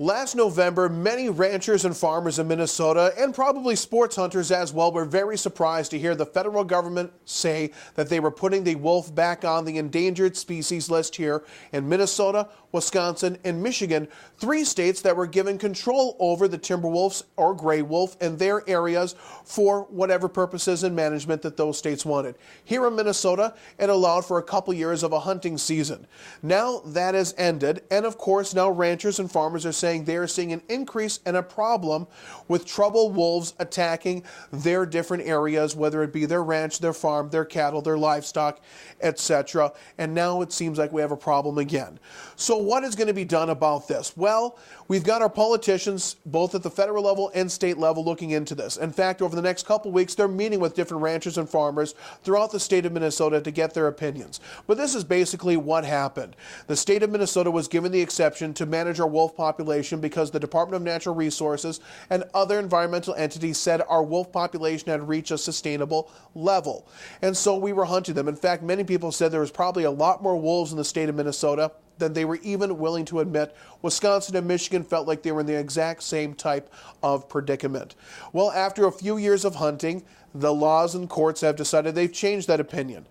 Last November, many ranchers and farmers in Minnesota, and probably sports hunters as well, were very surprised to hear the federal government say that they were putting the wolf back on the endangered species list here in Minnesota, Wisconsin, and Michigan, 3 states that were given control over the timber wolves or gray wolf in their areas for whatever purposes and management that those states wanted. Here in Minnesota, it allowed for a couple years of a hunting season. Now that has ended, and of course now ranchers and farmers are saying they are seeing an increase and a problem with troubled wolves attacking their different areas, whether it be their ranch, their farm, their cattle, their livestock, etc. And now it seems like we have a problem again. So what is going to be done about this? Well, we've got our politicians, both at the federal level and state level, looking into this. In fact, over the next couple weeks, they're meeting with different ranchers and farmers throughout the state of Minnesota to get their opinions. But this is basically what happened. The state of Minnesota was given the exception to manage our wolf population because the Department of Natural Resources and other environmental entities said our wolf population had reached a sustainable level. And so we were hunting them. In fact, many people said there was probably a lot more wolves in the state of Minnesota than they were even willing to admit. Wisconsin and Michigan felt like they were in the exact same type of predicament. Well, after a few years of hunting, the laws and courts have decided they've changed that opinion.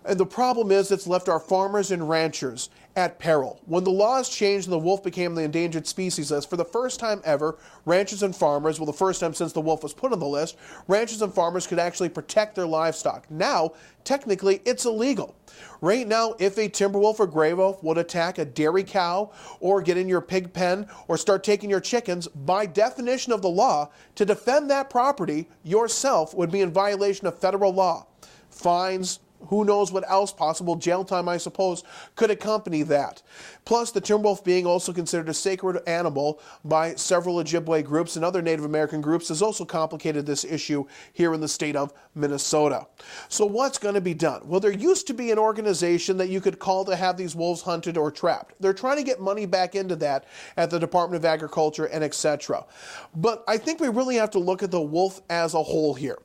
And the problem is it's left our farmers and ranchers at peril. When the laws changed and the wolf became the endangered species list, for the first time ever, ranchers and farmers, well, the first time since the wolf was put on the list, ranchers and farmers could actually protect their livestock. Now, technically, it's illegal. Right now, if a timber wolf or gray wolf would attack a dairy cow or get in your pig pen or start taking your chickens, by definition of the law, to defend that property yourself would be in violation of federal law. Fines, who knows what else, possible jail time, I suppose, could accompany that. Plus, the timber wolf being also considered a sacred animal by several Ojibwe groups and other Native American groups has also complicated this issue here in the state of Minnesota. So what's going to be done? Well, there used to be an organization that you could call to have these wolves hunted or trapped. They're trying to get money back into that at the Department of Agriculture and etc. But I think we really have to look at the wolf as a whole here.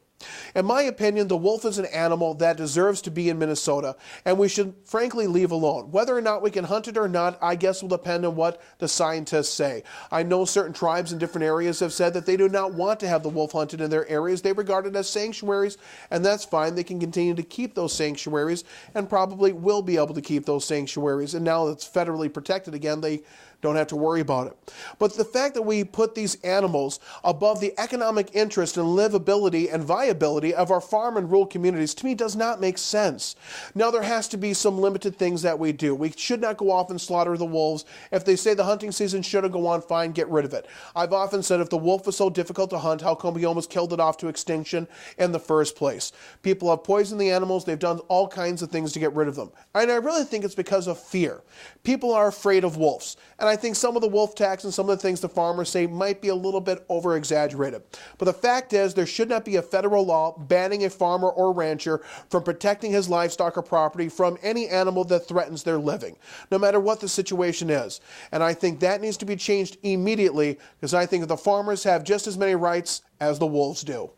In my opinion, the wolf is an animal that deserves to be in Minnesota, and we should frankly leave alone. Whether or not we can hunt it or not, I guess will depend on what the scientists say. I know certain tribes in different areas have said that they do not want to have the wolf hunted in their areas. They regard it as sanctuaries, and that's fine. They can continue to keep those sanctuaries and probably will be able to keep those sanctuaries. And now that it's federally protected again, they don't have to worry about it. But the fact that we put these animals above the economic interest and livability and viability of our farm and rural communities, to me, does not make sense. Now, there has to be some limited things that we do. We should not go off and slaughter the wolves. If they say the hunting season should go on, fine, get rid of it. I've often said if the wolf was so difficult to hunt, how come we almost killed it off to extinction in the first place? People have poisoned the animals. They've done all kinds of things to get rid of them. And I really think it's because of fear. People are afraid of wolves. And I think some of the wolf tax and some of the things the farmers say might be a little bit over-exaggerated. But the fact is, there should not be a federal law banning a farmer or rancher from protecting his livestock or property from any animal that threatens their living, no matter what the situation is. And I think that needs to be changed immediately, because I think the farmers have just as many rights as the wolves do.